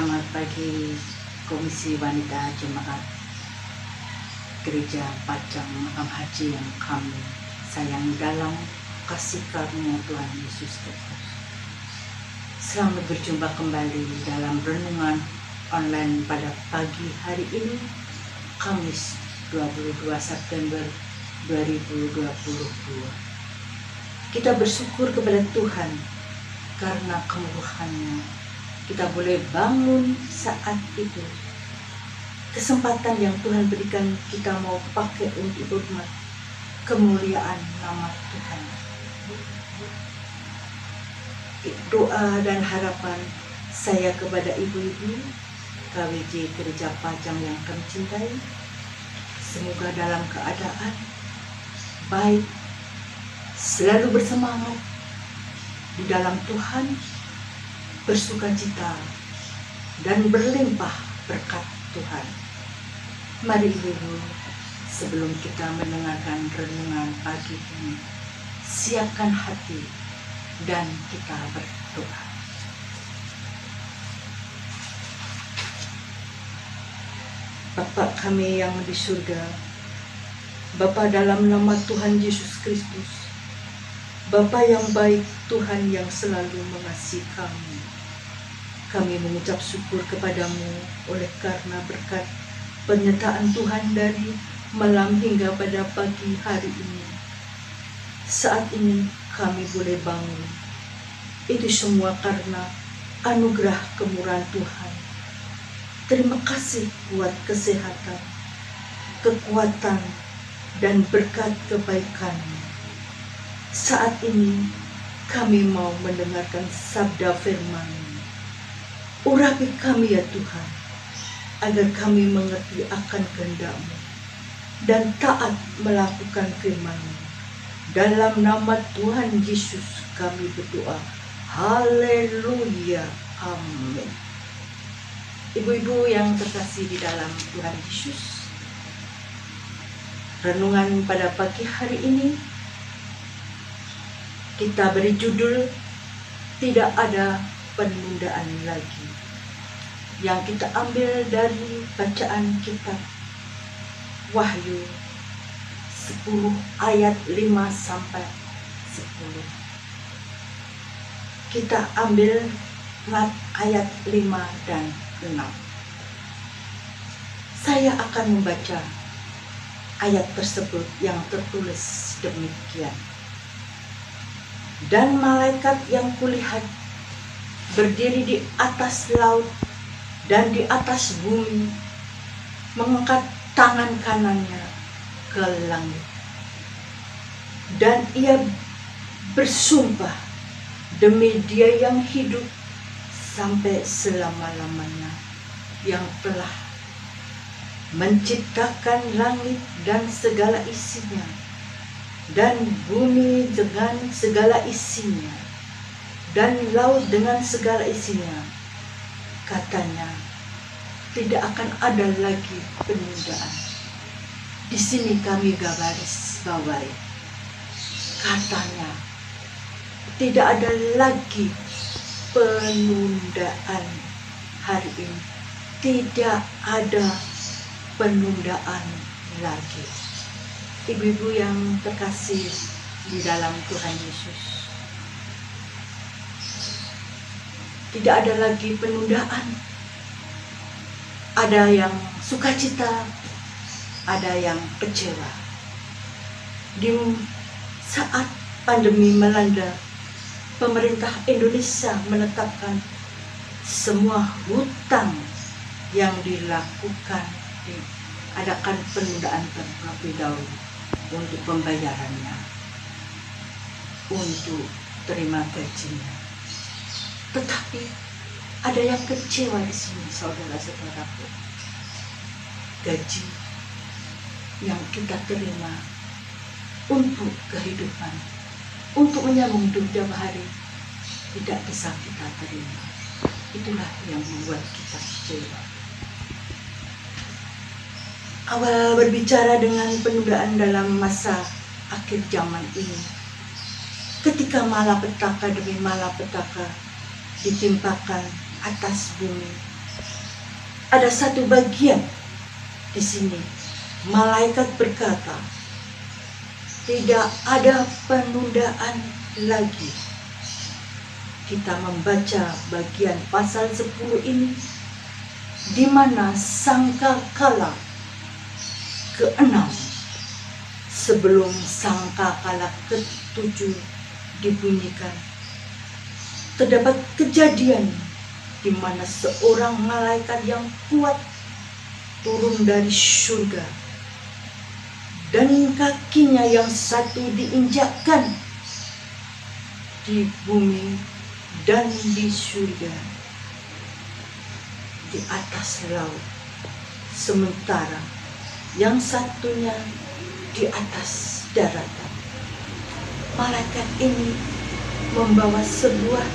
Selamat pagi Komisi Wanita Jemaat Gereja Pajang Makam Haji yang kami sayangi dalam kasih karunia Tuhan Yesus Kristus. Selamat berjumpa kembali dalam renungan online pada pagi hari ini, Kamis 22 September 2022. Kita bersyukur kepada Tuhan karena kemurahan-Nya. Kita boleh bangun saat itu. Kesempatan yang Tuhan berikan kita mau pakai untuk hormat kemuliaan nama Tuhan. Doa dan harapan saya kepada ibu-ibu KWJ Gereja Pajang yang kami cintai, semoga dalam keadaan baik, selalu bersemangat di dalam Tuhan, bersukacita dan berlimpah berkat Tuhan. Mari ibu-ibu, sebelum kita mendengarkan renungan pagi ini, siapkan hati dan kita berdoa. Bapa kami yang di surga, Bapa dalam nama Tuhan Yesus Kristus, Bapa yang baik, Tuhan yang selalu mengasihi kami mengucap syukur kepadamu oleh karena berkat penyertaan Tuhan dari malam hingga pada pagi hari ini. Saat ini kami boleh bangun. Itu semua karena anugerah kemurahan Tuhan. Terima kasih buat kesehatan, kekuatan, dan berkat kebaikan-Mu. Saat ini kami mau mendengarkan sabda firman-Mu. Urapi kami ya Tuhan, agar kami mengerti akan kehendak-Mu dan taat melakukan firman-Mu. Dalam nama Tuhan Yesus kami berdoa. Haleluya. Amin. Ibu-ibu yang terkasih di dalam Tuhan Yesus, renungan pada pagi hari ini kita beri judul Tidak Ada Penundaan Lagi, yang kita ambil dari bacaan kitab Wahyu 10 ayat 5 sampai 10. Kita ambil ayat 5 dan 6. Saya akan membaca ayat tersebut yang tertulis demikian. Dan malaikat yang kulihat berdiri di atas laut dan di atas bumi, mengangkat tangan kanannya ke langit. Dan ia bersumpah demi Dia yang hidup sampai selama-lamanya, yang telah menciptakan langit dan segala isinya, dan bumi dengan segala isinya, dan laut dengan segala isinya. Katanya, tidak akan ada lagi penundaan. Di sini kami garis bawahi. Katanya, tidak ada lagi penundaan hari ini. Tidak ada penundaan lagi. Ibu-ibu yang terkasih di dalam Tuhan Yesus, tidak ada lagi penundaan. Ada yang sukacita, ada yang kecewa. Di saat pandemi melanda, pemerintah Indonesia menetapkan semua hutang yang dilakukan, diadakan penundaan terlebih dahulu untuk pembayarannya, untuk terima gajinya. Tetapi ada yang kecewa di sini, saudara-saudaraku. Gaji yang kita terima untuk kehidupan, untuk menyambung hidup tiap hari, tidak bisa kita terima. Itulah yang membuat kita kecewa. Awal berbicara dengan penundaan dalam masa akhir zaman ini, ketika malapetaka demi malapetaka ditimpakan atas bumi, ada satu bagian di sini. Malaikat berkata, tidak ada penundaan lagi. Kita membaca bagian pasal 10 ini, di mana sangkakala ke-6 sebelum sangkakala ke-7 dibunyikan, terdapat kejadian di mana seorang malaikat yang kuat turun dari surga, dan kakinya yang satu diinjakkan di bumi dan di surga, di atas laut, sementara yang satunya di atas daratan. Malaikat ini membawa sebuah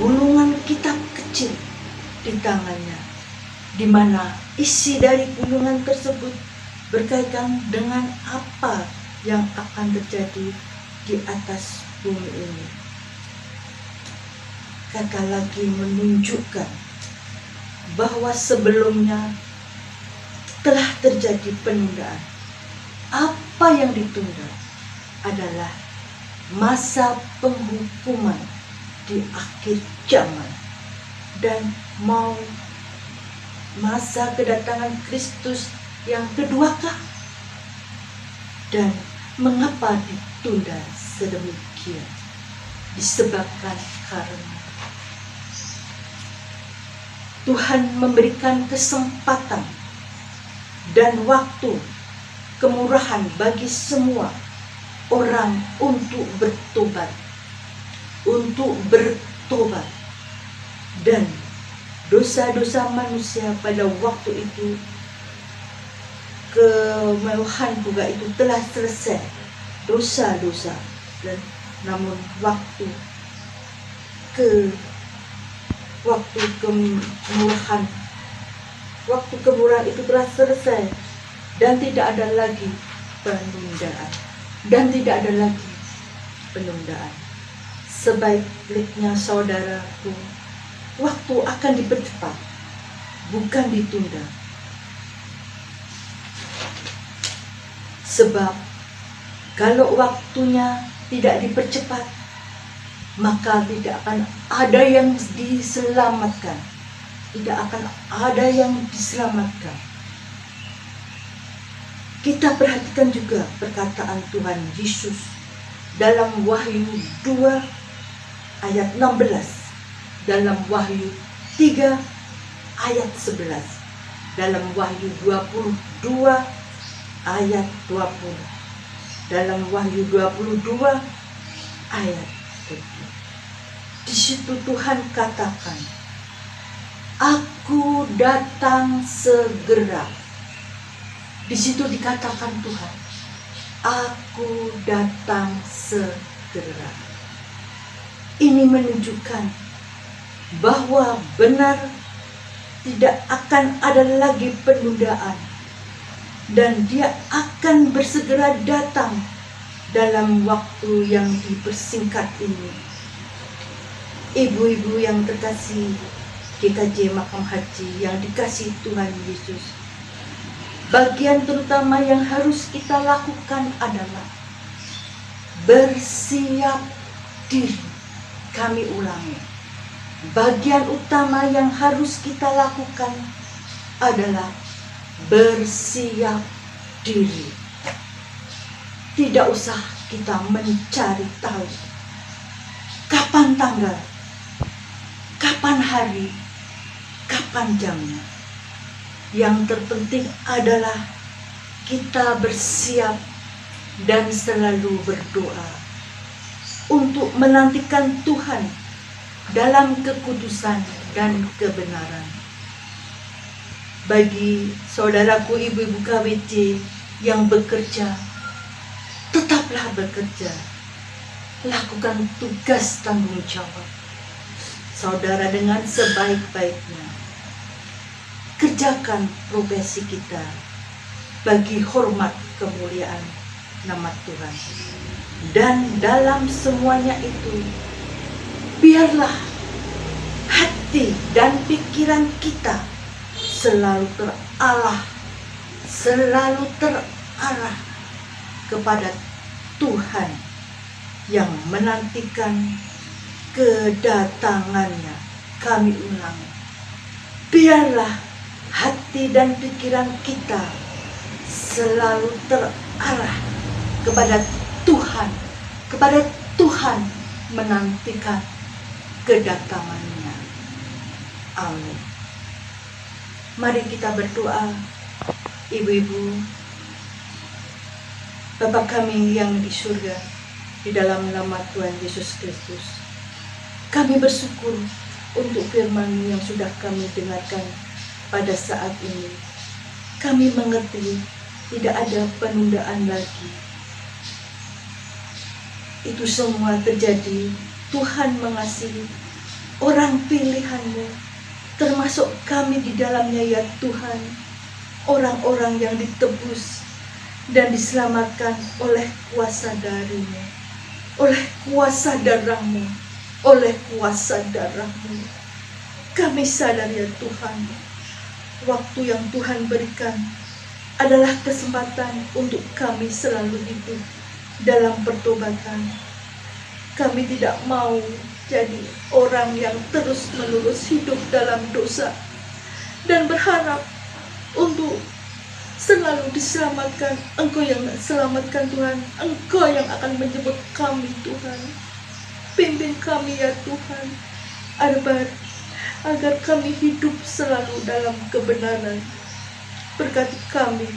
gulungan kitab kecil di tangannya, di mana isi dari gulungan tersebut berkaitan dengan apa yang akan terjadi di atas bumi ini. Kata lagi menunjukkan bahwa sebelumnya telah terjadi penundaan. Apa yang ditunda adalah masa penghukuman di akhir zaman, dan mau masa kedatangan Kristus yang keduakah? Dan mengapa ditunda sedemikian? Disebabkan karena Tuhan memberikan kesempatan dan waktu, kemurahan bagi semua orang untuk bertobat, dan dosa-dosa manusia pada waktu itu, kemewahan juga itu telah selesai, dosa-dosa, dan namun waktu kemurahan itu telah selesai, dan tidak ada lagi penundaan. Sebaiknya saudaraku, waktu akan dipercepat, bukan ditunda. Sebab kalau waktunya tidak dipercepat, maka tidak akan ada yang diselamatkan. Kita perhatikan juga perkataan Tuhan Yesus dalam Wahyu 2 ayat 16, dalam Wahyu 3 ayat 11, dalam Wahyu 22 ayat 20, dalam Wahyu 22 ayat 7. Di situ Tuhan katakan, "Aku datang segera." Di situ dikatakan Tuhan, "Aku datang segera." Ini menunjukkan bahwa benar tidak akan ada lagi penundaan, dan Dia akan bersegera datang dalam waktu yang dipersingkat ini. Ibu-ibu yang terkasih GKJ Makam Haji yang dikasihi Tuhan Yesus, bagian terutama yang harus kita lakukan adalah bersiap diri. Kami ulangi, bagian utama yang harus kita lakukan adalah bersiap diri. Tidak usah kita mencari tahu kapan tanggal, kapan hari, kapan jamnya. Yang terpenting adalah kita bersiap dan selalu berdoa untuk menantikan Tuhan dalam kekudusan dan kebenaran. Bagi saudaraku ibu-ibu KWC yang bekerja, tetaplah bekerja. Lakukan tugas tanggung jawab saudara dengan sebaik-baiknya. Kerjakan profesi kita bagi hormat kemuliaan nama Tuhan. Dan dalam semuanya itu, biarlah hati dan pikiran kita selalu terarah kepada Tuhan yang menantikan kedatangannya. Kami ulang, biarlah hati dan pikiran kita selalu terarah kepada Tuhan menantikan kedatangannya. Amin. Mari kita berdoa. Ibu-ibu, Bapa kami yang di surga, di dalam nama Tuhan Yesus Kristus, kami bersyukur untuk firman-Mu yang sudah kami dengarkan pada saat ini. Kami mengerti tidak ada penundaan lagi. Itu semua terjadi, Tuhan mengasihi orang pilihan-Mu, termasuk kami di dalamnya ya Tuhan, orang-orang yang ditebus dan diselamatkan oleh kuasa dari-Mu, oleh kuasa darah-Mu, oleh kuasa darah-Mu. Kami sadar ya Tuhan, waktu yang Tuhan berikan adalah kesempatan untuk kami selalu hidup dalam pertobatan. Kami tidak mau jadi orang yang terus-menerus hidup dalam dosa dan berharap untuk selalu diselamatkan. Engkau yang selamatkan Tuhan, Engkau yang akan menjemput kami Tuhan. Pimpin kami ya Tuhan, agar kami hidup selalu dalam kebenaran. Berkati kami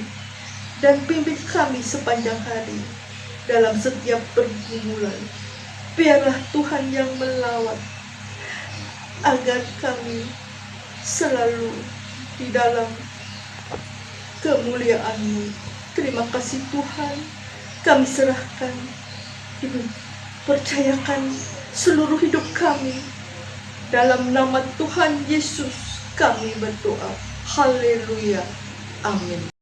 dan pimpin kami sepanjang hari dalam setiap pergumulan. Biarlah Tuhan yang melawat agar kami selalu di dalam kemuliaan-Mu. Terima kasih Tuhan, kami serahkan, percayakan seluruh hidup kami. Dalam nama Tuhan Yesus kami berdoa. Haleluya. Amin.